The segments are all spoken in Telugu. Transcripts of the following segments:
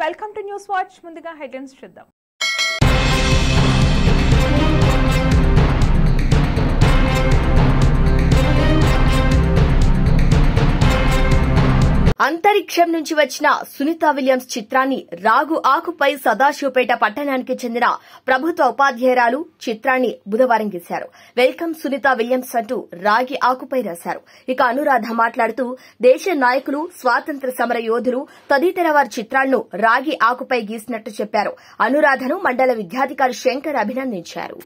Welcome to news watch. ముందుగా హెడ్లైన్స్ చూద్దాం. అంతరిక్షం నుంచి వచ్చిన సునీత విలియమ్స్ చిత్రాన్ని రాగు ఆకుపై సదాశివపేట పట్టణానికి చెందిన ప్రభుత్వ ఉపాధ్యాయురాలు చిత్రాన్ని బుధవారం గీశారు. వెల్కమ్ సునీత విలియమ్స్ అంటూ రాగి ఆకుపై రాశారు. ఇక అనురాధ మాట్లాడుతూ దేశ నాయకులు, స్వాతంత్ర సమర యోధులు తదితర వారి చిత్రాలను రాగి ఆకుపై గీసినట్టు చెప్పారు. అనురాధను మండల విద్యాధికారి శంకర్ అభినందించారు.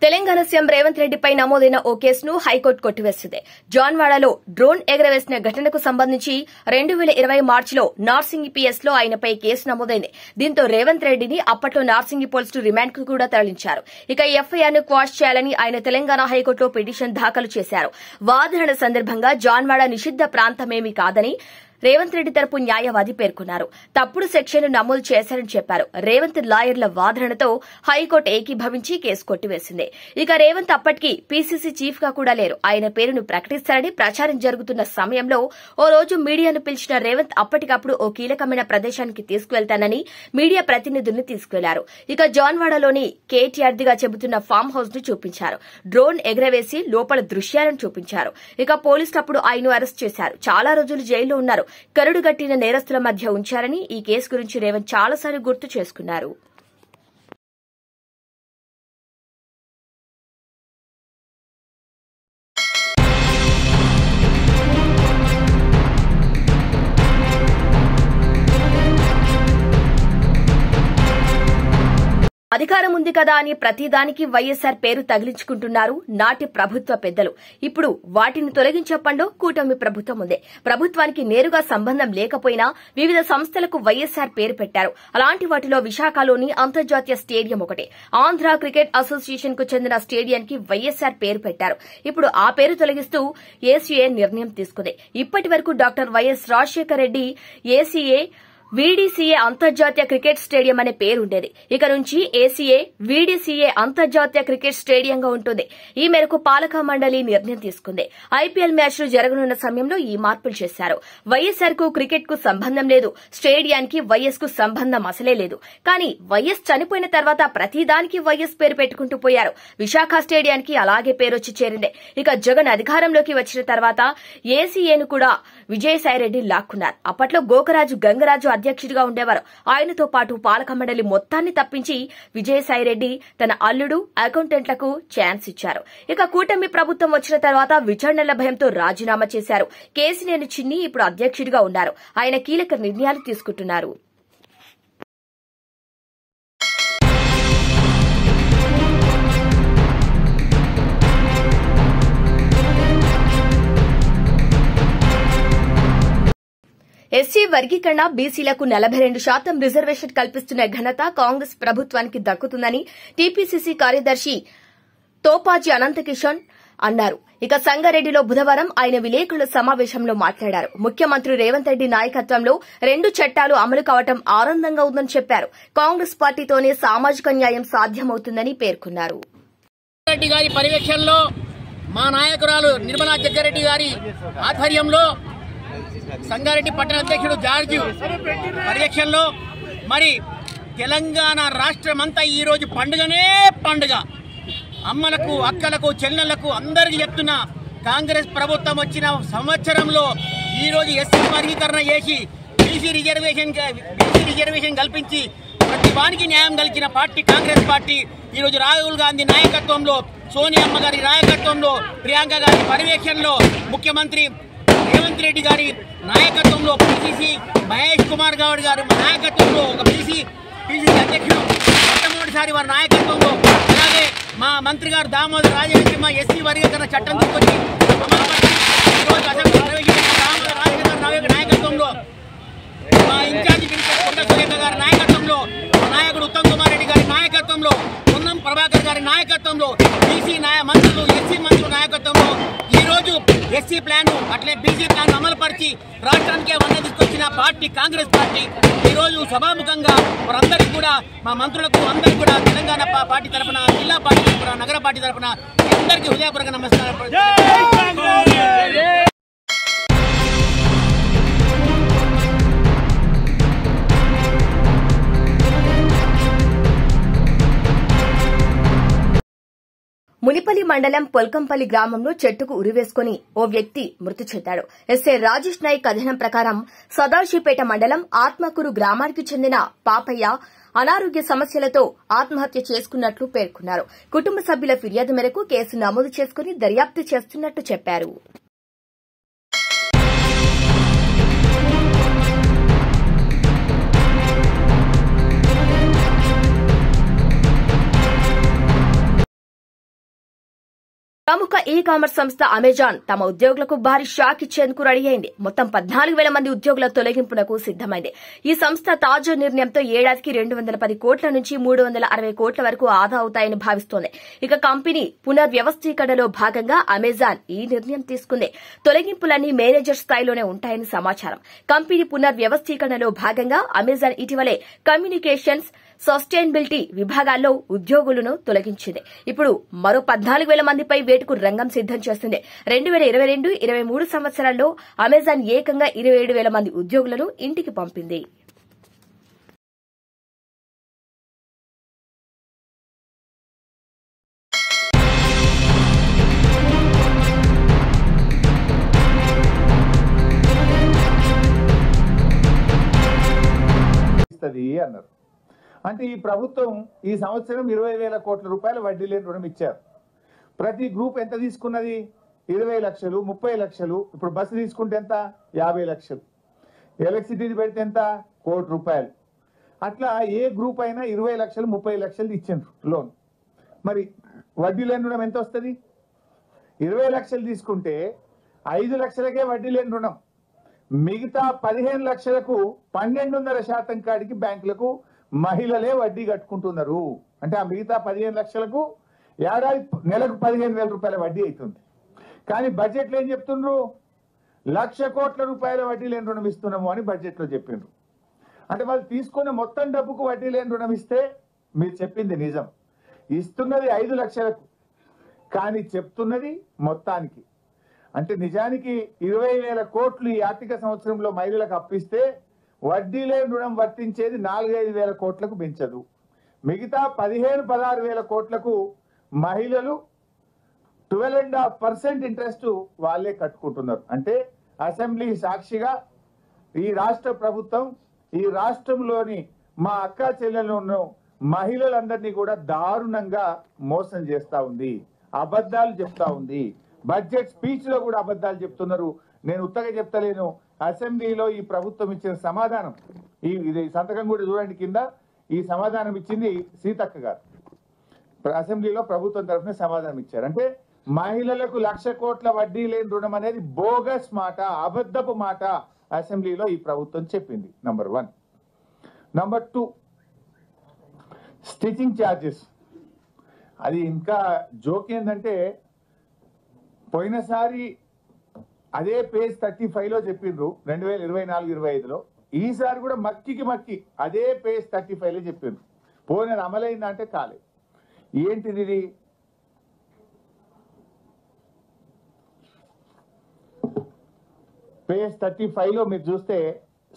తెలంగాణ సీఎం రేవంత్ రెడ్డిపై నమోదైన ఓ కేసును హైకోర్టు కొట్టివేసింది. జాన్వాడలో డ్రోన్ ఎగరవేసిన ఘటనకు సంబంధించి 2020 మార్చిలో నార్సింగి పిఎస్ లో ఆయనపై కేసు నమోదైంది. దీంతో రేవంత్ రెడ్డిని అప్పట్లో నార్సింగి పోలీసులు రిమాండ్ కు కూడా తరలించారు. ఇక ఈ ఎఫ్ఐఆర్ ను క్వాష్ చేయాలని ఆయన తెలంగాణ హైకోర్టులో పిటిషన్ దాఖలు చేశారు. వాదన సందర్భంగా జాన్వాడ నిషిద్ధ ప్రాంతమేమీ కాదని రేవంత్ రెడ్డి తరపు న్యాయవాది పేర్కొన్నారు. తప్పుడు సెక్షన్లు నమోదు చేశారని చెప్పారు. రేవంత్ లాయర్ల వాదనతో హైకోర్టు ఏకీభవించి కేసు కొట్టివేసింది. ఇక రేవంత్ అప్పటికి పీసీసీ చీఫ్ గా కూడా లేరు. ఆయన పేరును ప్రకటిస్తారని ప్రచారం జరుగుతున్న సమయంలో ఓ రోజు మీడియాను పిలిచిన రేవంత్ అప్పటికప్పుడు ఓ కీలకమైన ప్రదేశానికి తీసుకువెళ్తానని మీడియా ప్రతినిధుల్ని తీసుకెళ్లారు. ఇక జాన్వాడలోని కేటీఆర్ దిగా చెబుతున్న ఫామ్ హౌస్ ను చూపించారు. డ్రోన్ ఎగరవేసి లోపల దృశ్యాలను చూపించారు. ఇక పోలీసులు అప్పుడు ఆయన్ను అరెస్ట్ చేశారు. చాలా రోజులు జైల్లో ఉన్నారు. కరుడుగట్టిన నేరస్తుల మధ్య ఉంచారని ఈ కేసు గురించి రేవంత్ చాలాసార్లు గుర్తు చేసుకున్నారు. అధికారం ఉంది కదా అని ప్రతిదానికి వైఎస్సార్ పేరు తగిలించుకుంటున్నారు నాటి ప్రభుత్వ పెద్దలు. ఇప్పుడు వాటిని తొలగించే పనిలో కూటమి ప్రభుత్వం ఉంది. ప్రభుత్వానికి నేరుగా సంబంధం లేకపోయినా వివిధ సంస్థలకు వైఎస్సార్ పేరు పెట్టారు. అలాంటి వాటిలో విశాఖలోని అంతర్జాతీయ స్టేడియం ఒకటి. ఆంధ్ర క్రికెట్ అసోసియేషన్ కు చెందిన స్టేడియానికి వైఎస్సార్ పేరు పెట్టారు. ఇప్పుడు ఆ పేరు తొలగిస్తూ ఏసీఏ నిర్ణయం తీసుకుంది. ఇప్పటి వరకు doctor YS Rajasekhara Reddy ACA VDCA అంతర్జాతీయ క్రికెట్ స్టేడియం అనే పేరుండేది. ఇక నుంచి ఏసీఏ వీడీసీఏ అంతర్జాతీయ క్రికెట్ స్టేడియంగా ఉంటుంది. ఈ మేరకు పాలక మండలి నిర్ణయం తీసుకుంది. ఐపీఎల్ మ్యాచ్లు జరగనున్న సమయంలో ఈ మార్పులు చేశారు. వైఎస్సార్ కు క్రికెట్ కు సంబంధం లేదు. స్టేడియానికి వైఎస్ కు సంబంధం అసలే లేదు. కానీ వైఎస్ చనిపోయిన తర్వాత ప్రతిదానికి వైఎస్ పేరు పెట్టుకుంటూ పోయారు. విశాఖ స్టేడియానికి అలాగే పేరొచ్చి చేరింది. ఇక జగన్ అధికారంలోకి వచ్చిన తర్వాత ఏసీఏను కూడా విజయసాయిరెడ్డి లాక్కున్నారు. అప్పట్లో గోకరాజు గంగరాజు అధ్యక్షుడిగా ఉండేవారు. ఆయనతో పాటు పాలక మండలి మొత్తాన్ని తప్పించి విజయసాయిరెడ్డి తన అల్లుడు అకౌంటెంట్లకు ఛాన్స్ ఇచ్చారు. ఇక కూటమి ప్రభుత్వం వచ్చిన తర్వాత విచారణల భయంతో రాజీనామా చేశారు. కేసినేని చిన్ని ఇప్పుడు అధ్యక్షుడిగా ఉన్నారు. ఆయన కీలక నిర్ణయాలు తీసుకుంటున్నారు. ఎస్సీ వర్గీకరణ బీసీలకు 42% రిజర్వేషన్ కల్పిస్తున్న ఘనత కాంగ్రెస్ ప్రభుత్వానికి దక్కుతుందని టీపీసీసీ కార్యదర్శి తోపాజీ అనంతకిషన్ అన్నారు. ఇక సంగారెడ్డిలో బుధవారం ఆయన విలేకరుల సమావేశంలో మాట్లాడారు. ముఖ్యమంత్రి రేవంత్ రెడ్డి నాయకత్వంలో 2 చట్టాలు అమలు కావడం ఆనందంగా ఉందని చెప్పారు. కాంగ్రెస్ పార్టీతోనే సామాజిక న్యాయం సాధ్యమవుతుందని పేర్కొన్నారు. రెడ్డి గారి పర్యవేక్షణలో మా నాయకురాలు నిర్మలా జగ్గారెడ్డి గారి ఆధ్వర్యంలో సంగారెడ్డి పట్టణ అధ్యక్షుడు జార్జి పర్యవేక్షణలో మరి తెలంగాణ రాష్ట్రమంతా ఈ రోజు పండుగనే పండుగ. అమ్మలకు, అక్కలకు, చెల్లెళ్లకు అందరికీ చెప్తున్నా, కాంగ్రెస్ ప్రభుత్వం వచ్చిన సంవత్సరంలో ఈ రోజు ఎస్సీ వర్గీకరణ చేసి బీసీ రిజర్వేషన్ కల్పించి ప్రతి వానికి న్యాయం కలిగిన పార్టీ కాంగ్రెస్ పార్టీ. ఈ రోజు రాహుల్ గాంధీ నాయకత్వంలో, సోనియమ్మ గారి నాయకత్వంలో, ప్రియాంక గారి పర్యవేక్షణలో, ముఖ్యమంత్రి రేవంత్ రెడ్డి గారి నాయకత్వంలో, పిసిసి మహేష్ కుమార్ గౌడ్ గారి నాయకత్వంలో ఒక పిసిసి అధ్యక్షుడు మొట్టమొదటిసారి వారి నాయకత్వంలో, అలాగే మా మంత్రి గారు దామోదర్ రాజనరసింహ ఎస్సీ వర్గీకరణ చట్టం తీసుకొచ్చి ఈరోజు అసెంబ్లీ ప్రవేశించిన దామోదర్ రాజనరసింహ నాయకత్వంలో, మా ఇన్ఛార్జి మినిస్టర్ కొండ సురేఖ గారి నాయకత్వంలో, మా నాయకుడు ఉత్తమ్ కుమార్ రెడ్డి గారి నాయకత్వంలో, పొన్నం ప్రభాకర్ గారి నాయకత్వంలో, బీసీ మంత్రులు, ఎస్సీ మంత్రుల నాయకత్వంలో ఈ రోజు ఎస్సీ ప్లాన్ అట్లే బీసీ ప్లాన్ అమలు పరిచి రాష్ట్రానికే వన్న తీసుకొచ్చిన పార్టీ కాంగ్రెస్ పార్టీ. ఈ రోజు సభాముఖంగా వారందరికీ కూడా, మా మంత్రులకు అందరికీ కూడా తెలంగాణ పార్టీ తరఫున, జిల్లా పార్టీ తరఫున, నగర పార్టీ తరఫున అందరికీ హృదయపూర్వక నమస్కారం. మునిపల్లి మండలం పొల్కంపల్లి గ్రామంలో చెట్టుకు ఉరివేసుకుని ఓ వ్యక్తి మృతి చెందాడు. ఎస్ఐ రాజేష్ నాయక్ కథనం ప్రకారం సదాశివపేట మండలం ఆత్మకూరు గ్రామానికి చెందిన పాపయ్య అనారోగ్య సమస్యలతో ఆత్మహత్య చేసుకున్నట్లు పేర్కొన్నారు. కుటుంబ సభ్యుల ఫిర్యాదు మేరకు కేసు నమోదు చేసుకుని దర్యాప్తు చేస్తున్నట్టు చెప్పారు. ప్రముఖ ఈ కామర్స్ సంస్థ అమెజాన్ తమ ఉద్యోగులకు భారీ షాక్ ఇచ్చేందుకు రెడీ అయింది. మొత్తం 14,000 మంది ఉద్యోగుల తొలగింపునకు సిద్దమైంది. ఈ సంస్థ తాజా నిర్ణయంతో ఏడాదికి 210 కోట్ల నుంచి 360 కోట్ల వరకు ఆదా అవుతాయని భావిస్తోంది. ఇక కంపెనీ పునర్వ్యవస్థీకరణలో భాగంగా అమెజాన్ ఈ నిర్ణయం తీసుకుంది. తొలగింపులన్నీ మేనేజర్ స్థాయిలోనే ఉంటాయని సమాచారం. కంపెనీ పునర్వ్యవస్థీకరణలో భాగంగా అమెజాన్ ఇటీవలే కమ్యూనికేషన్స్, సస్టైనబిలిటీ విభాగాల్లో ఉద్యోగులను తొలగించింది. ఇప్పుడు మరో 14,000 మందిపై వేటుకు రంగం సిద్దం చేస్తుంది. 2022-23 సంవత్సరాల్లో అమెజాన్ ఏకంగా 27,000 మంది ఉద్యోగులను ఇంటికి పంపింది. అన్నారు. అంటే ఈ ప్రభుత్వం ఈ సంవత్సరం 20,000 కోట్ల రూపాయల వడ్డీ లేని రుణం ఇచ్చారు. ప్రతి గ్రూప్ ఎంత తీసుకున్నది? 20 లక్షలు, 30 లక్షలు. ఇప్పుడు బస్సు తీసుకుంటే ఎంత? 50 లక్షలు. ఎలక్ట్రిసిటీ పెడితే ఎంత? 1 కోటి రూపాయలు. అట్లా ఏ గ్రూప్ అయినా 20 లక్షలు 30 లక్షలు ఇచ్చిండ్రు లోన్. మరి వడ్డీ లేని రుణం ఎంత వస్తుంది? 20 లక్షలు తీసుకుంటే 5 లక్షలకే వడ్డీ లేని రుణం, మిగతా 15 లక్షలకు 12.5% కాడికి బ్యాంకులకు మహిళలే వడ్డీ కట్టుకుంటున్నారు. అంటే ఆ మిగతా 15 లక్షలకు ఏడాది నెలకు 15,000 రూపాయల వడ్డీ అవుతుంది. కానీ బడ్జెట్లో ఏం చెప్తుండ్రు? 1,00,000 కోట్ల రూపాయల వడ్డీ లేని రుణం ఇస్తున్నాము అని బడ్జెట్లో చెప్పిండ్రు. అంటే వాళ్ళు తీసుకున్న మొత్తం డబ్బుకు వడ్డీ లేని రుణం ఇస్తే మీరు చెప్పింది నిజం, ఇస్తున్నది 5 లక్షలకు, కానీ చెప్తున్నది మొత్తానికి. అంటే నిజానికి 20,000 కోట్లు ఈ ఆర్థిక సంవత్సరంలో మహిళలకు అప్పిస్తే వడ్డీ లేని రుణం వర్తించేది 4-5 వేల కోట్లకు పెంచదు. మిగతా 15-16 కోట్లకు మహిళలు 12.5% ఇంట్రెస్ట్ వాళ్ళే కట్టుకుంటున్నారు. అంటే అసెంబ్లీ సాక్షిగా ఈ రాష్ట్ర ప్రభుత్వం ఈ రాష్ట్రంలోని మా అక్క చెల్లెలను మహిళలందరినీ కూడా దారుణంగా మోసం చేస్తా ఉంది, అబద్ధాలు చెప్తా ఉంది. బడ్జెట్ స్పీచ్ లో కూడా అబద్ధాలు చెప్తున్నారు. నేను ఉత్తగా చెప్తలేను. అసెంబ్లీలో ఈ ప్రభుత్వం ఇచ్చిన సమాధానం, ఇది సంతకం కూడా చూడండి కింద, ఈ సమాధానం ఇచ్చింది సీతక్క గారు. అసెంబ్లీలో ప్రభుత్వం తరఫున సమాధానం ఇచ్చారు. అంటే మహిళలకు 1,00,000 కోట్ల వడ్డీ లేని రుణం అనేది బోగస్ మాట, అబద్ధపు మాట అసెంబ్లీలో ఈ ప్రభుత్వం చెప్పింది. నంబర్ 1. Number 2, stitching charges. అది ఇంకా జోక్ ఏంటంటే పోయినసారి అదే పేజ్ 35లో చెప్పిండ్రు 2024-25లో, ఈసారి కూడా మక్కి అదే పేజ్ 35లో చెప్పిండ్రు. పోనీ అమలైందంటే కాలేదు. ఏంటిది ఇది? పేజ్ 35లో మీరు చూస్తే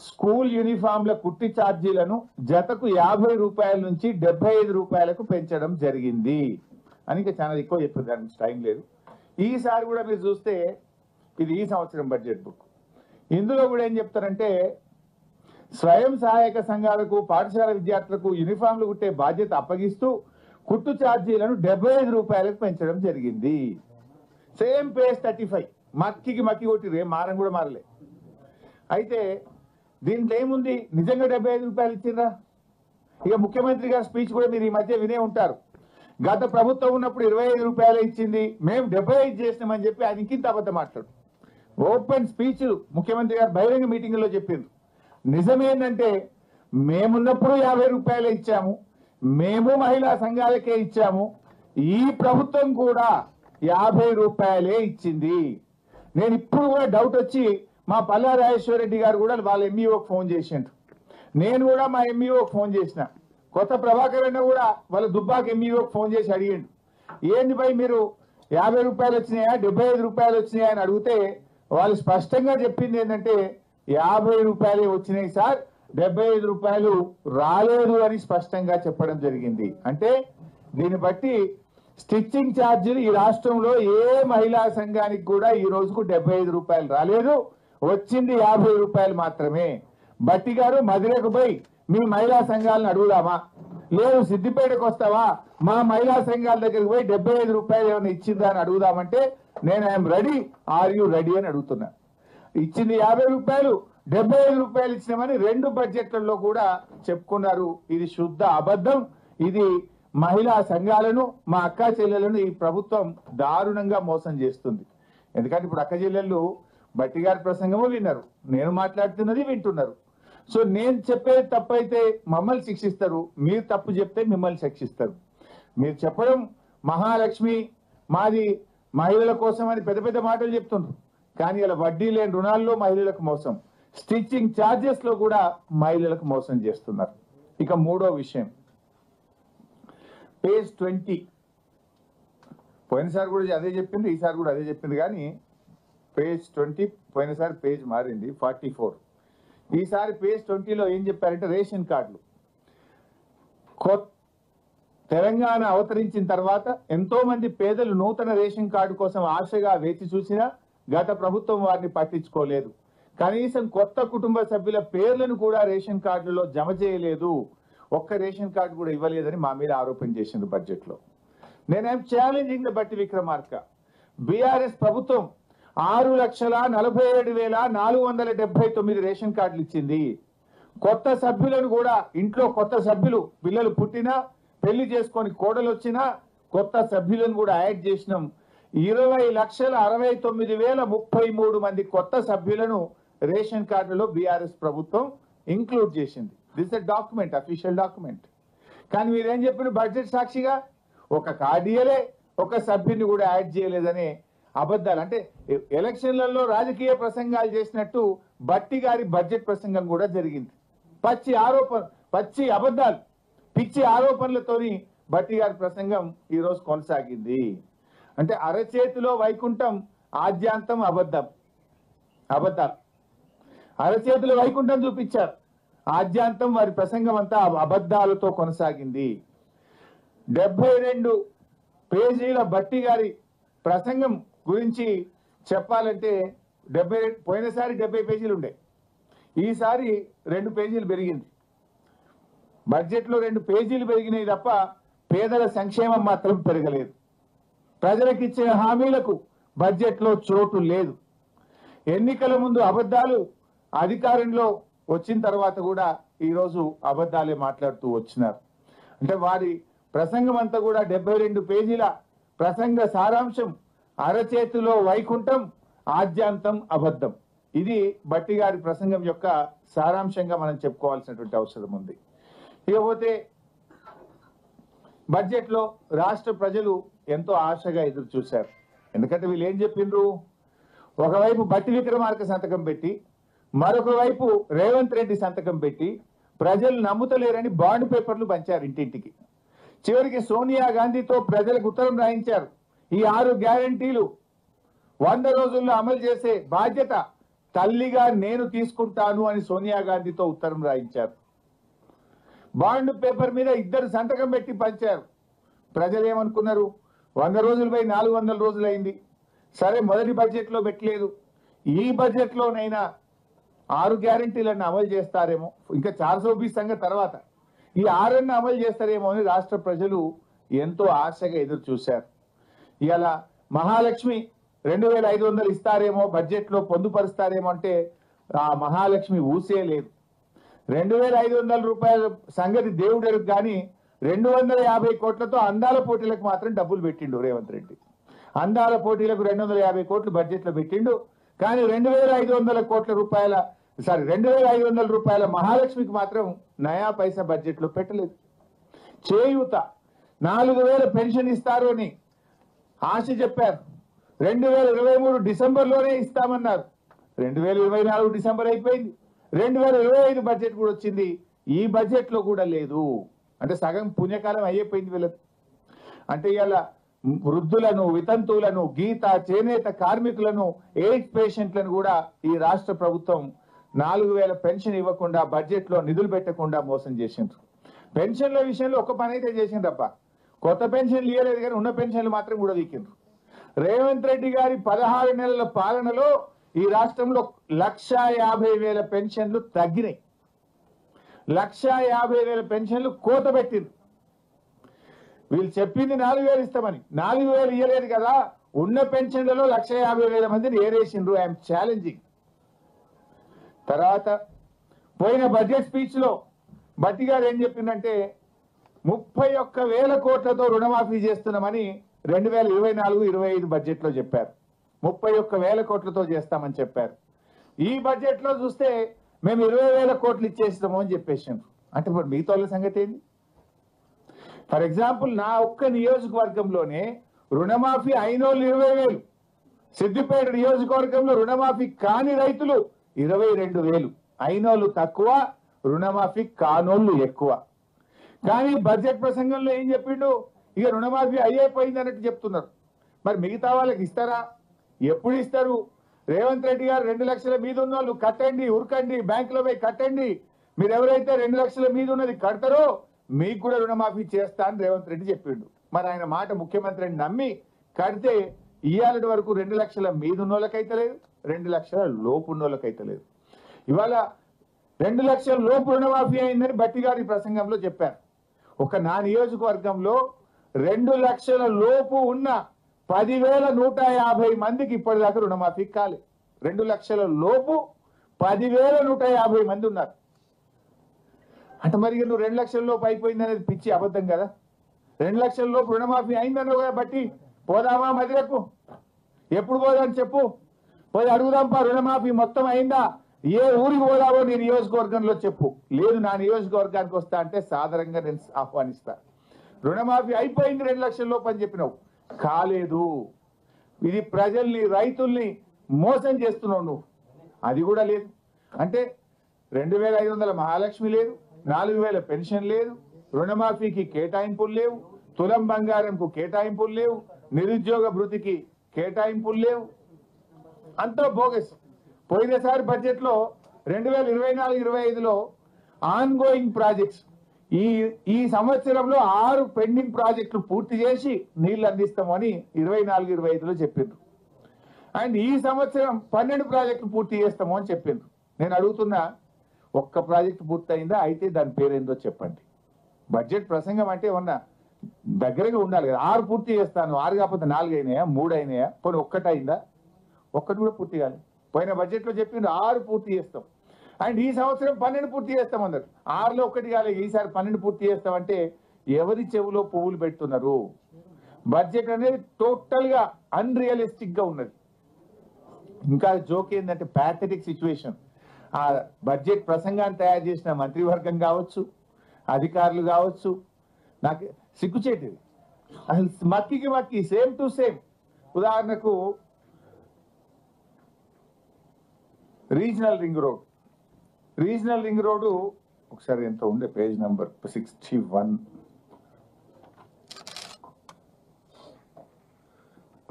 స్కూల్ యూనిఫామ్ల కుట్టి ఛార్జీలను జతకు 50 రూపాయల నుంచి 75 రూపాయలకు పెంచడం జరిగింది అని ఇంకా చాలా ఎక్కువ చెప్పారు, దానికి టైం లేదు. ఈసారి కూడా మీరు చూస్తే ఇది ఈ సంవత్సరం బడ్జెట్ బుక్, ఇందులో కూడా ఏం చెప్తారంటే స్వయం సహాయక సంఘాలకు పాఠశాల విద్యార్థులకు యూనిఫామ్లు కుట్టే బాధ్యత అప్పగిస్తూ కుట్టు ఛార్జీలను 75 రూపాయలకు పెంచడం జరిగింది. సేమ్ పేజ్ 35, మక్కి కొట్టిరే, మారం కూడా మారలే. అయితే దీంట్లో ఏముంది? నిజంగా 75 రూపాయలు ఇచ్చిండ్రా? ఇక ముఖ్యమంత్రి గారి స్పీచ్ కూడా మీరు ఈ మధ్య వినే ఉంటారు. గత ప్రభుత్వం ఉన్నప్పుడు 25 రూపాయలు ఇచ్చింది, మేము 75 చేసినామని చెప్పి ఆయన ఇంకింత అబద్ధం మాట్లాడు. ఓపెన్ స్పీచ్ ముఖ్యమంత్రి గారు బహిరంగ మీటింగ్లో చెప్పిండ్రు. నిజమేంటంటే మేమున్నప్పుడు 50 రూపాయలు ఇచ్చాము, మేము మహిళా సంఘాలకే ఇచ్చాము, ఈ ప్రభుత్వం కూడా 50 రూపాయలే ఇచ్చింది. నేను ఇప్పుడు కూడా డౌట్ వచ్చి మా పల్లా రాజేశ్వర రెడ్డి గారు కూడా వాళ్ళ ఎంఈఓకి ఫోన్ చేసిండ్రు, నేను కూడా మా ఎంఈఓకి ఫోన్ చేసిన, కొత్త ప్రభాకర్ అన్న కూడా వాళ్ళ దుబ్బాకి ఎంఈఓకి ఫోన్ చేసి అడిగిండు, ఏంది భయ్ మీరు 50 రూపాయలు వచ్చినాయా 75 రూపాయలు వచ్చినాయా అని అడిగితే వాళ్ళు స్పష్టంగా చెప్పింది ఏంటంటే 50 రూపాయలే వచ్చినాయి సార్, 75 రూపాయలు రాలేదు అని స్పష్టంగా చెప్పడం జరిగింది. అంటే దీన్ని బట్టి స్టిచ్చింగ్ ఛార్జీలు ఈ రాష్ట్రంలో ఏ మహిళా సంఘానికి కూడా ఈ రోజుకు 75 రూపాయలు రాలేదు, వచ్చింది 50 రూపాయలు మాత్రమే. బట్టి గారు మదిరకు పోయి మీ మహిళా సంఘాలను అడుగుదామా, లేదు సిద్దిపేటకు వస్తావా మా మహిళా సంఘాల దగ్గరికి పోయి 75 రూపాయలు ఏమైనా ఇచ్చిందా అని అడుగుదామంటే నేను I'm ready, are you ready అని అడుగుతున్నా. ఇచ్చింది 50 రూపాయలు, 75 రూపాయలు ఇచ్చినామని 2 బడ్జెట్లలో కూడా చెప్పుకున్నారు. ఇది శుద్ధ అబద్ధం. ఇది మహిళా సంఘాలను మా అక్క చెల్లెలను ఈ ప్రభుత్వం దారుణంగా మోసం చేస్తుంది. ఎందుకంటే ఇప్పుడు అక్క చెల్లెళ్ళు బట్టి గారి ప్రసంగము విన్నారు, నేను మాట్లాడుతున్నది వింటున్నారు. సో నేను చెప్పేది తప్పైతే మమ్మల్ని శిక్షిస్తారు, మీరు తప్పు చెప్తే మిమ్మల్ని శిక్షిస్తారు. మీరు చెప్పడం మహాలక్ష్మి మాది మహిళల కోసం అని పెద్ద పెద్ద మాటలు చెప్తున్నారు, కానీ ఇలా వడ్డీ లేని రుణాల్లో మహిళలకు మోసం, స్టిచ్చింగ్ ఛార్జెస్ లో కూడా మహిళలకు మోసం చేస్తున్నారు. ఇక మూడో విషయం పేజ్ 20, పోయినసారి కూడా అదే చెప్పింది, ఈసారి కూడా అదే చెప్పింది, కానీ పేజ్ 20 పోయినసారి పేజ్ మారింది 44, ఈసారి పేజ్ 20లో ఏం చెప్పారంటే రేషన్ కార్డులు. తెలంగాణ అవతరించిన తర్వాత ఎంతో మంది పేదలు నూతన రేషన్ కార్డు కోసం ఆశగా వేచి చూసినా గత ప్రభుత్వం వారిని పట్టించుకోలేదు. కనీసం కొత్త కుటుంబ సభ్యుల పేర్లను కూడా రేషన్ కార్డులో జమ చేయలేదు, ఒక్క రేషన్ కార్డు కూడా ఇవ్వలేదని మా మీద ఆరోపణ చేసింది బడ్జెట్ లో. నేనేం ఛాలెంజింగ్ ద బట్టి విక్రమార్క. బీఆర్ఎస్ ప్రభుత్వం 6,47,479 రేషన్ కార్డులు ఇచ్చింది. కొత్త సభ్యులను కూడా ఇంట్లో కొత్త సభ్యులు పిల్లలు పుట్టినా పెళ్లి చేసుకొని కోడలు వచ్చినా కొత్త సభ్యులను కూడా యాడ్ చేసినాం. 20,69,033 మంది కొత్త సభ్యులను రేషన్ కార్డులో బీఆర్ఎస్ ప్రభుత్వం ఇంక్లూడ్ చేసింది. This a document, official document. కానీ మీరేం చెప్పిన బడ్జెట్ సాక్షిగా ఒక కార్డియలే ఒక సభ్యుని కూడా యాడ్ చేయలేదనే అబద్ధాలు. అంటే ఎలక్షన్లలో రాజకీయ ప్రసంగాలు చేసినట్టు బట్టి గారి బడ్జెట్ ప్రసంగం కూడా జరిగింది. పచ్చి అబద్ధాలు, పిచ్చి ఆరోపణలతోని బట్టి గారి ప్రసంగం ఈ రోజు కొనసాగింది. అంటే అరచేతిలో వైకుంఠం, ఆద్యాంతం అబద్ధాలు. అరచేతిలో వైకుంఠం చూపించారు, ఆద్యాంతం వారి ప్రసంగం అంతా అబద్ధాలతో కొనసాగింది. 72 పేజీల బట్టి గారి ప్రసంగం గురించి చెప్పాలంటే పోయినసారి 70 పేజీలు ఉండే, ఈసారి 2 పేజీలు పెరిగింది. బడ్జెట్లో 2 పేజీలు పెరిగినాయి తప్ప పేదల సంక్షేమం మాత్రం పెరగలేదు. ప్రజలకు ఇచ్చిన హామీలకు బడ్జెట్లో చోటు లేదు. ఎన్నికల ముందు అబద్ధాలు, అధికారంలో వచ్చిన తర్వాత కూడా ఈరోజు అబద్ధాలే మాట్లాడుతూ వచ్చినారు. అంటే వారి ప్రసంగం అంతా కూడా 72 పేజీల ప్రసంగ సారాంశం అరచేతిలో వైకుంఠం, ఆద్యాంతం అబద్ధం. ఇది బట్టి గారి ప్రసంగం యొక్క సారాంశంగా మనం చెప్పుకోవాల్సినటువంటి అవసరం ఉంది. ఇకపోతే బడ్జెట్లో రాష్ట్ర ప్రజలు ఎంతో ఆశగా ఎదురు చూశారు. ఎందుకంటే వీళ్ళు ఏం చెప్పిండ్రు, ఒకవైపు బట్టి విక్రమార్క సంతకం పెట్టి మరొక వైపు రేవంత్ రెడ్డి సంతకం పెట్టి ప్రజలు నమ్ముతలేరని బాండ్ పేపర్లు పంచారు ఇంటింటికి. చివరికి సోనియా గాంధీతో ప్రజలకు ఉత్తరం రాయించారు. ఈ 6 గ్యారంటీలు 100 రోజుల్లో అమలు చేసే బాధ్యత తల్లిగా నేను తీసుకుంటాను అని సోనియా గాంధీతో ఉత్తరం రాయించారు. బాండ్ పేపర్ మీద 2 సంతకం పెట్టి పంచారు. ప్రజలు ఏమనుకున్నారు, 100 రోజులపై 400 రోజులైంది, సరే మొదటి బడ్జెట్లో పెట్టలేదు, ఈ బడ్జెట్లోనైనా 6 గ్యారంటీలను అమలు చేస్తారేమో, ఇంకా 420 సంగతి తర్వాత ఈ 6 అమలు చేస్తారేమో అని రాష్ట్ర ప్రజలు ఎంతో ఆశగా ఎదురు చూశారు. ఇవాళ మహాలక్ష్మి 2,500 ఇస్తారేమో, బడ్జెట్లో పొందుపరుస్తారేమో అంటే ఆ మహాలక్ష్మి ఊసే లేదు. 2,500 రూపాయల సంగతి దేవుడెరుగు కానీ 250 కోట్లతో అందాల పోటీలకు మాత్రం డబ్బులు పెట్టిండు రేవంత్ రెడ్డి. అందాల పోటీలకు 250 కోట్లు బడ్జెట్లో పెట్టిండు. కానీ 2,500 రూపాయల మహాలక్ష్మికి మాత్రం నయా పైసా బడ్జెట్లో పెట్టలేదు. చేయూత 4,000 పెన్షన్ ఇస్తారు అని ఆశ చెప్పారు. 2023 డిసెంబర్లోనే ఇస్తామన్నారు. 2024 డిసెంబర్ అయిపోయింది. 2025 బడ్జెట్ కూడా వచ్చింది. ఈ బడ్జెట్లో కూడా లేదు. అంటే సగం పుణ్యకాలం అయిపోయింది వీళ్ళకి. అంటే ఇవాళ వృద్ధులను, వితంతువులను, గీత, చేనేత కార్మికులను, ఎయిడ్స్ పేషెంట్లను కూడా ఈ రాష్ట్ర ప్రభుత్వం 4,000 పెన్షన్ ఇవ్వకుండా బడ్జెట్లో నిధులు పెట్టకుండా మోసం చేసిండ్రు. పెన్షన్ల విషయంలో ఒక పని అయితే చేసిండ్రప్ప, కొత్త పెన్షన్లు ఇవ్వలేదు కానీ ఉన్న పెన్షన్లు మాత్రం కూడా వీకిండ్రు. రేవంత్ రెడ్డి గారి 16 నెలల పాలనలో ఈ రాష్ట్రంలో 1,50,000 పెన్షన్లు తగ్గినాయి. 1,50,000 పెన్షన్లు కోత పెట్టిండ్రు. వీళ్ళు చెప్పింది 4,000 ఇస్తామని, 4,000 ఇవ్వలేదు కదా. ఉన్న పెన్షన్లలో 1,50,000 మందిని ఏరేసిండ్రు. I'm challenging. తర్వాత పోయిన బడ్జెట్ స్పీచ్ లో బట్టి గారు ఏం చెప్పిందంటే 31,000 కోట్లతో రుణమాఫీ చేస్తున్నామని 2024-25 బడ్జెట్ లో చెప్పారు. 31,000 కోట్లతో చేస్తామని చెప్పారు. ఈ బడ్జెట్ లో చూస్తే మేము 20,000 కోట్లు ఇచ్చేస్తాము అని చెప్పేసారు. అంటే ఇప్పుడు మిగతా సంగతి ఏంది? ఫర్ ఎగ్జాంపుల్ నా ఒక్క నియోజకవర్గంలోనే రుణమాఫీ అయినోళ్ళు 20,000, సిద్దిపేట నియోజకవర్గంలో రుణమాఫీ కాని రైతులు 22,000, అయినోళ్ళు తక్కువ, రుణమాఫీ కానోళ్ళు ఎక్కువ. కానీ బడ్జెట్ ప్రసంగంలో ఏం చెప్పిండు, ఇక రుణమాఫీ అయిపోయింది అన్నట్టు చెప్తున్నారు. మరి మిగతా వాళ్ళకి ఇస్తారా? ఎప్పుడు ఇస్తారు? రేవంత్ రెడ్డి గారు 2 లక్షల మీద ఉన్న వాళ్ళు కట్టండి, ఉరకండి, బ్యాంకులో పోయి కట్టండి, మీరు ఎవరైతే 2 లక్షల మీద ఉన్నది కడతారో మీకు కూడా రుణమాఫీ చేస్తా అని రేవంత్ రెడ్డి చెప్పిండు. మరి ఆయన మాట ముఖ్యమంత్రిని నమ్మి కడితే ఇవాళ వరకు 2 లక్షల మీద ఉన్న వాళ్ళకైతే లేదు, 2 లక్షల లోపు ఉన్న వాళ్ళకైతే లేదు. ఇవాళ 2 లక్షల లోపు రుణమాఫీ అయిందని బట్టి గారి ప్రసంగంలో చెప్పారు. ఒక నా నియోజకవర్గంలో 2 లక్షల లోపు ఉన్న 10,150 మందికి ఇప్పటిదాకా రుణమాఫీ కాలేదు. 2 లక్షల లోపు 10,150 మంది ఉన్నారు. అంటే మరి నువ్వు 2 లక్షల లోపు అయిపోయింది అనేది పిచ్చి అబద్ధం కదా. 2 లక్షల లోపు రుణమాఫీ అయిందన్నావు కదా, బట్టి పోదామా మదిరకు? ఎప్పుడు పోదాని చెప్పు, పోయి అడుగుదాంపా రుణమాఫీ మొత్తం అయిందా, ఏ ఊరికి పోదావో నీ నియోజకవర్గంలో చెప్పు. లేదు నా నియోజకవర్గానికి వస్తా అంటే సాధారణంగా నేను ఆహ్వానిస్తా. రుణమాఫీ అయిపోయింది 2 లక్షల లోపు అని చెప్పినావు, కాలేదు. ఇది ప్రజల్ని రైతుల్ని మోసం చేస్తున్నావు నువ్వు, అది కూడా లేదు. అంటే 2500 మహాలక్ష్మి లేదు, 4000 పెన్షన్ లేదు, రుణమాఫీకి కేటాయింపులు లేవు, తులం బంగారంకు కేటాయింపులు లేవు, నిరుద్యోగ భృతికి కేటాయింపులు లేవు, అంతా బోగస్. పోయినసారి బడ్జెట్ లో 2024-25లో ఆన్ గోయింగ్ ప్రాజెక్ట్స్ ఈ సంవత్సరంలో 6 పెండింగ్ ప్రాజెక్టులు పూర్తి చేసి నీళ్లు అందిస్తామని 24-25లో చెప్పిండ్రు. అండ్ ఈ సంవత్సరం 12 ప్రాజెక్టులు పూర్తి చేస్తాము అని చెప్పిండ్రు. నేను అడుగుతున్నా, ఒక్క ప్రాజెక్టు పూర్తయిందా? అయితే దాని పేరేందో చెప్పండి. బడ్జెట్ ప్రసంగం అంటే ఏమన్నా దగ్గరగా ఉండాలి కదా. 6 పూర్తి చేస్తాను, 6 కాకపోతే 4 అయినాయా, 3 అయినాయా, కొన్ని ఒక్కటి అయిందా? ఒక్కటి కూడా పూర్తి కాదు. పోయిన బడ్జెట్ లో చెప్పిండ్రు 6 పూర్తి చేస్తాం, అండ్ ఈ సంవత్సరం 12 పూర్తి చేస్తాం అన్నారు. 6లో 1 కాలేదు, ఈసారి 12 పూర్తి చేస్తామంటే ఎవరి చెవులో పువ్వులు పెడుతున్నారు? బడ్జెట్ అనేది టోటల్ గా అన్రియలిస్టిక్ గా ఉన్నది. ఇంకా జోక్ ఏంటంటే ప్యాథెటిక్ సిచ్యువేషన్. ఆ బడ్జెట్ ప్రసంగాన్ని తయారు చేసిన మంత్రివర్గం కావచ్చు, అధికారులు కావచ్చు, నాకు సిగ్గుచేటిది అసలు. మక్కి సేమ్ టు సేమ్. ఉదాహరణకు రీజనల్ రింగ్ రోడ్డు ఒకసారి ఎంత ఉండే page number 61.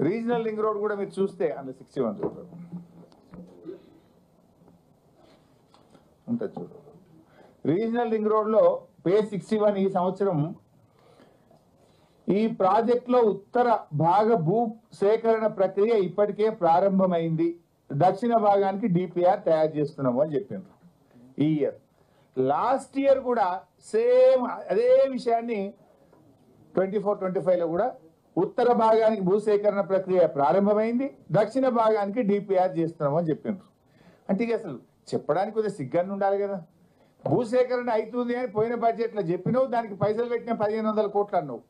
Regional ring road కూడా మీరు చూస్తే అందులో 61 ఉంటుంది చూడు. రీజనల్ రింగ్ రోడ్ లో పేజ్ 61 ఈ సంవత్సరం ఈ ప్రాజెక్ట్ లో ఉత్తర భాగ భూ సేకరణ ప్రక్రియ ఇప్పటికే ప్రారంభమైంది, దక్షిణ భాగానికి డిపిఆర్ తయారు చేస్తున్నాము అని చెప్పిండ్రు. ఈ ఇయర్ లాస్ట్ ఇయర్ కూడా సేమ్ అదే విషయాన్ని 24-25లో కూడా ఉత్తర భాగానికి భూసేకరణ ప్రక్రియ ప్రారంభమైంది, దక్షిణ భాగానికి డిపిఆర్ చేస్తున్నాము అని చెప్పిండ్రు. అంటే ఇక అసలు చెప్పడానికి కొద్దిగా సిగ్గాన్ని ఉండాలి కదా. భూసేకరణ అవుతుంది అని పోయిన బడ్జెట్ లో చెప్పినావు, దానికి పైసలు పెట్టిన 1500 కోట్లు అన్నావు.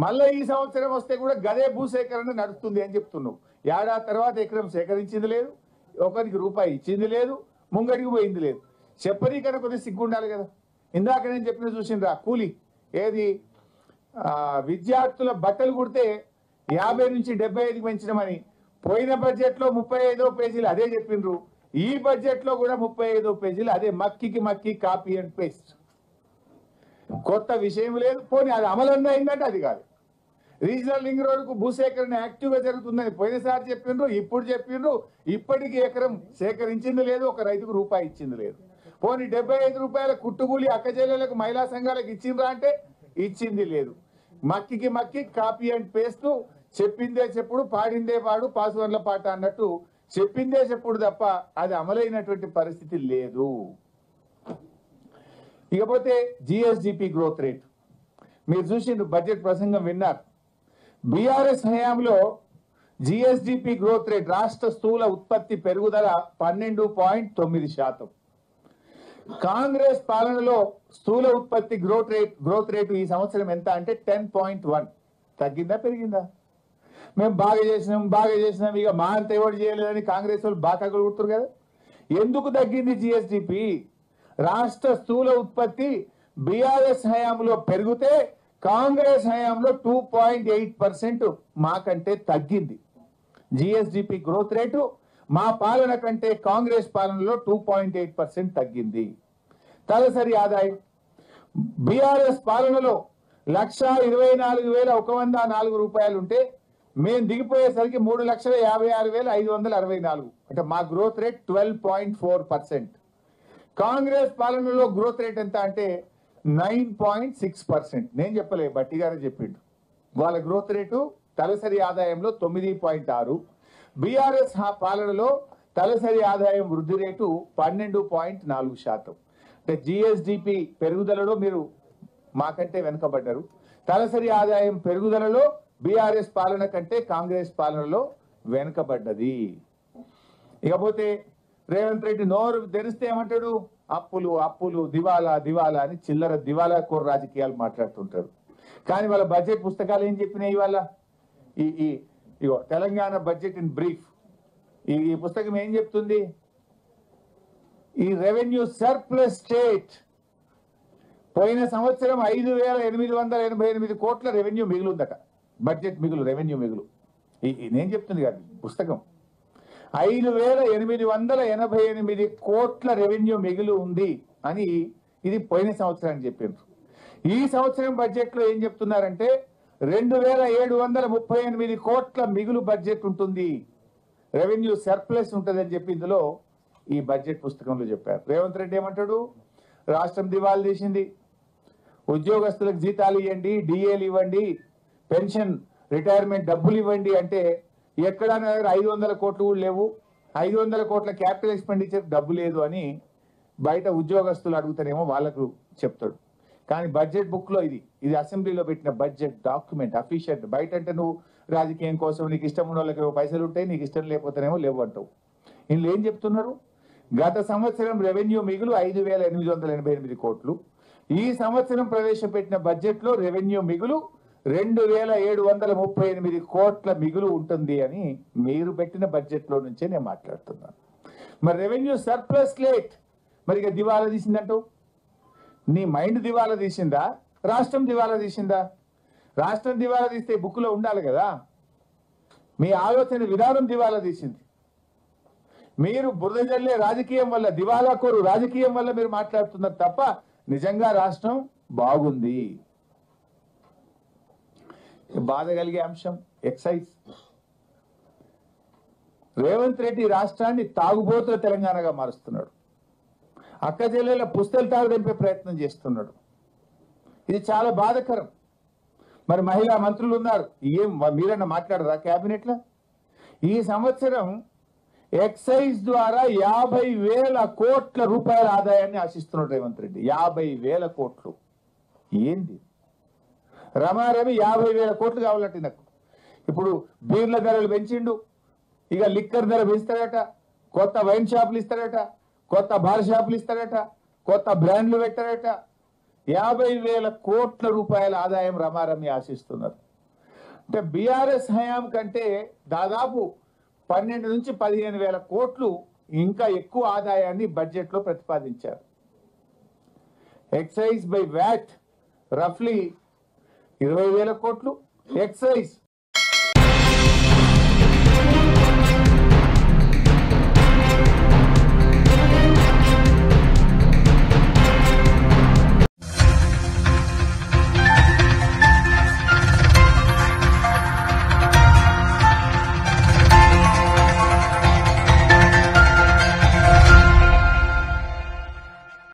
మళ్ళీ ఈ సంవత్సరం వస్తే కూడా గదే భూసేకరణ నడుస్తుంది అని చెప్తున్నావు. ఏడాది తర్వాత ఎకరం సేకరించింది లేదు, ఒకరికి రూపాయి ఇచ్చింది లేదు, ముంగడికి పోయింది లేదు. చెప్పని కన్నా కొద్దిగా సిగ్గు ఉండాలి కదా. ఇందాక నేను చెప్పిన చూసిండ్రా కూలి ఏది, విద్యార్థుల బట్టలు కుడితే 50 నుంచి 75కి పెంచడమని పోయిన బడ్జెట్ లో 35వ పేజీలు అదే చెప్పిండ్రు. ఈ బడ్జెట్ లో కూడా 35వ పేజీలు అదే మక్కి కాపీ అండ్ పేస్ట్. కొత్త విషయం లేదు. పోనీ అది అమలన్నా అయిందంటే అది కాదు. రీజనల్ రింగ్ రోడ్ కు భూసేకరణ యాక్టివ్ గా జరుగుతుందని పోయినసారి చెప్పిండ్రు, ఇప్పుడు చెప్పిండ్రు. ఇప్పటికీ ఎకరం సేకరించింది లేదు, ఒక రైతుకు రూపాయి ఇచ్చింది లేదు. పోనీ 75 రూపాయల కుట్టుకూలి అక్కచెల్లెలకు మహిళా సంఘాలకు ఇచ్చిండ్రా అంటే ఇచ్చింది లేదు. మక్కి కాపీ అండ్ పేస్ట్. చెప్పిందే చెప్పుడు, పాడిందే పాడు, పాసువర్ల పాట అన్నట్టు చెప్పిందే చెప్పుడు తప్ప అది అమలైనటువంటి పరిస్థితి లేదు. ఇకపోతే జిఎస్డిపి గ్రోత్ రేట్ మీరు చూసిండ్రు, బడ్జెట్ ప్రసంగం విన్నారు. బీఆర్ఎస్ హయాంలో జిఎస్డిపి గ్రోత్ రేట్ రాష్ట్ర స్థూల ఉత్పత్తి పెరుగుదల 12.9%. కాంగ్రెస్ పాలనలో స్థూల ఉత్పత్తి గ్రోత్ రేటు ఈ సంవత్సరం ఎంత అంటే 10.1. తగ్గిందా పెరిగిందా? మేము బాగా చేసినాం ఇక మా అంత ఎవరు చేయలేదని కాంగ్రెస్ వాళ్ళు బాగా కొడుతున్నారు కదా. ఎందుకు తగ్గింది జిఎస్డిపి? రాష్ట్ర స్థూల ఉత్పత్తి బీఆర్ఎస్ హయాంలో పెరిగితే కాంగ్రెస్ హయాంలో 2.8% మాకంటే తగ్గింది. జిఎస్డిపి గ్రోత్ రేటు మా పాలన కంటే కాంగ్రెస్ పాలనలో 2.8% తగ్గింది. తలసరి ఆదాయం బీఆర్ఎస్ పాలనలో 1,24,104 రూపాయలు ఉంటే మేము దిగిపోయేసరికి 3,56,564. అంటే మా గ్రోత్ రేట్ 12.4%. కాంగ్రెస్ పాలనలో గ్రోత్ రేట్ ఎంత అంటే 9.6%. నేను చెప్పలే, బట్టి గారే చెప్పిండు. వాళ్ళ గ్రోత్ రేటు తలసరి ఆదాయంలో 9.6. బీఆర్ఎస్ పాలనలో తలసరి ఆదాయం వృద్ధి రేటు 12.4%. అంటే జిఎస్డిపి పెరుగుదలలో మీరు మాకంటే వెనుకబడ్డారు. తలసరి ఆదాయం పెరుగుదలలో బీఆర్ఎస్ పాలన కంటే కాంగ్రెస్ పాలనలో వెనుకబడ్డది. ఇకపోతే రేవంత్ రెడ్డి నోరు తెరిస్తే ఏమంటాడు, అప్పులు అప్పులు దివాలా దివాలా అని చిల్లర దివాలా కోర్ రాజకీయాలు మాట్లాడుతుంటారు. కానీ వాళ్ళ బడ్జెట్ పుస్తకాలు ఏం చెప్పినాయి ఇవాళ? ఇగో తెలంగాణ బడ్జెట్ ఇన్ బ్రీఫ్, ఈ పుస్తకం ఏం చెప్తుంది? ఈ రెవెన్యూ సర్ప్లస్ స్టేట్ పోయిన సంవత్సరం 5,888 కోట్ల రెవెన్యూ మిగులుందట. బడ్జెట్ మిగులు, రెవెన్యూ మిగులు. నేను చెప్తుంది కాదు పుస్తకం. 5,888 కోట్ల రెవెన్యూ మిగులు ఉంది అని ఇది పోయిన సంవత్సరానికి చెప్పిండ్రు. ఈ సంవత్సరం బడ్జెట్ లో ఏం చెప్తున్నారంటే 2,738 కోట్ల మిగులు బడ్జెట్ ఉంటుంది, రెవెన్యూ సర్ప్లస్ ఉంటుందని చెప్పి ఇందులో ఈ బడ్జెట్ పుస్తకంలో చెప్పారు. రేవంత్ రెడ్డి ఏమంటాడు? రాష్ట్రం దివాళా తీసింది, ఉద్యోగస్తులకు జీతాలు ఇవ్వండి, డిఏలు ఇవ్వండి, పెన్షన్ రిటైర్మెంట్ డబ్బులు ఇవ్వండి అంటే ఎక్కడా 500 కోట్లు కూడా లేవు, 500 కోట్ల క్యాపిటల్ ఎక్స్పెండిచర్ డబ్బు లేదు అని బయట ఉద్యోగస్తులు అడుగుతారేమో వాళ్ళకు చెప్తాడు. కానీ బడ్జెట్ బుక్ లో ఇది అసెంబ్లీలో పెట్టిన బడ్జెట్ డాక్యుమెంట్ అఫీషియల్. బయట అంటే నువ్వు రాజకీయం కోసం నీకు ఇష్టం ఉన్న వాళ్ళకి పైసలు ఉంటాయి, నీకు ఇష్టం లేకపోతేనేమో లేవు అంటావు. ఇందులో ఏం చెప్తున్నారు? గత సంవత్సరం రెవెన్యూ మిగులు 5,888 కోట్లు. ఈ సంవత్సరం ప్రవేశపెట్టిన బడ్జెట్ లో రెవెన్యూ మిగులు 2,738 కోట్ల మిగులు ఉంటుంది అని మీరు పెట్టిన బడ్జెట్ లో నుంచే నేను మాట్లాడుతున్నాను. మరి రెవెన్యూ సర్ప్లస్ స్టేట్ మరి ఇక దివాలా తీసిందంటూ నీ మైండ్ దివాలా తీసిందా, రాష్ట్రం దివాలా తీసిందా? రాష్ట్రం దివాలా తీస్తే బుక్ లో ఉండాలి కదా. మీ ఆలోచన విధానం దివాలా తీసింది. మీరు బురద జల్లే రాజకీయం వల్ల, దివాలా కోరు రాజకీయం వల్ల మీరు మాట్లాడుతున్నారు తప్ప నిజంగా రాష్ట్రం బాగుంది. బాధ కలిగే అంశం ఎక్సైజ్. రేవంత్ రెడ్డి రాష్ట్రాన్ని తాగుబోతుల తెలంగాణగా మారుస్తున్నాడు. అక్క చెల్లెల పుస్తలు తాగుదంపే ప్రయత్నం చేస్తున్నాడు. ఇది చాలా బాధకరం. మరి మహిళా మంత్రులు ఉన్నారు, ఏం మీరన్నా మాట్లాడరా క్యాబినెట్ లో? ఈ సంవత్సరం ఎక్సైజ్ ద్వారా 50,000 కోట్ల రూపాయల ఆదాయాన్ని ఆశిస్తున్నాడు రేవంత్ రెడ్డి. 50,000 కోట్లు ఏంది? రమారమి 50,000 కోట్లు కావాలంటే నాకు. ఇప్పుడు బీర్ల ధరలు పెంచిండు, ఇక లిక్కర్ ధర పెంచుతాడట, కొత్త వైన్ షాపులు ఇస్తాడట, కొత్త బార్ షాపులు ఇస్తాడట, కొత్త బ్రాండ్లు పెట్టాడట. 50,000 కోట్ల రూపాయల ఆదాయం రమారమి ఆశిస్తున్నారు. అంటే బీఆర్ఎస్ హయాం కంటే దాదాపు 12 నుంచి 15,000 కోట్లు ఇంకా ఎక్కువ ఆదాయాన్ని బడ్జెట్ లో ప్రతిపాదించారు. ఎక్సైజ్ బై వ్యాట్ రఫ్లీ 20,000 కోట్లు, ఎక్సైజ్